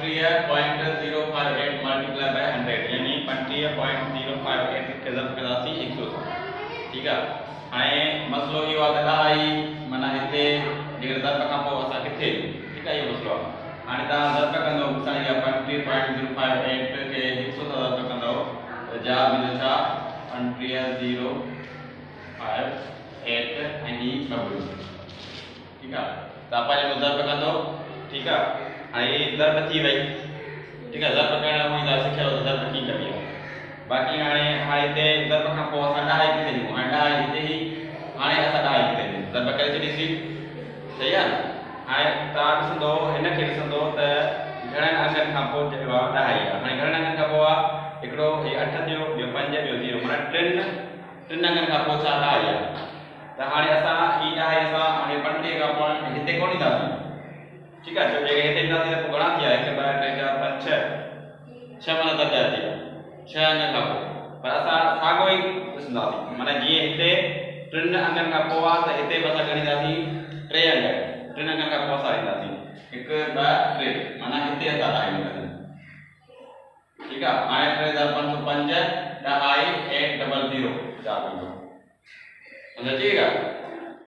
35.058 multiply by 100 यानी 35.058 के ज़ब कदासी 100 ठीक है। हाणे मसलो यो आ त आई माना हिते जेकर ज़ब का पो असा किथे ठीक है ये मसलो हाणे ता ज़ब कंदो मिसाल या 35.058 के 100 ज़ब कंदो त जा मिलचा 35.058 and e बबल ठीक है। त अपन जो ज़ब कंदो ठीक है। हाणे ज़ब थी वई ठीक है। ज़ब करण हुई दा सिखियो ज़ब की कबी बाकी हाणे हिते ज़ब खां पोइ असां ॾाई किथे ॾियूं हाणे ॾाई हिते ई हाणे असां ॾाई किथे ॾियूं ज़ब करे छॾीसीं सही आहे। हाणे तव्हां ॾिसंदो हिनखे ॾिसंदो त घणनि अंगनि खां पोइ चयो आहे ॾाई आहे। हाणे घणनि अंगनि खां पोइ आहे हिकिड़ो हीउ 8 थियो ॿियो 5 ॿियो 0 माना टिनि अंगनि खां पोइ छा ॾाई आहे। त हाणे असां हीअ ॾाई असां हाणे 35 खां पोइ हिते कोन ईंदासीं ठीक है। जो जगह हिते ईंदासीं त पोइ घणा थी विया 1 2 3 4 5 6 माना त 10 थी विया 6 अंगनि खां पोइ पर असां साॻियो ई ॾिसंदासीं माना जीअं हिते 3 अंगनि खां पोइ आहे त हिते बि असां ॻणींदासीं 3 अंग 3 अंगनि खां पोइ असां ईंदासीं 1 2 3 माना हिते असां ईंदासीं ठीक है। हाणे 3505 ॾहाई 800 जा ठीक है।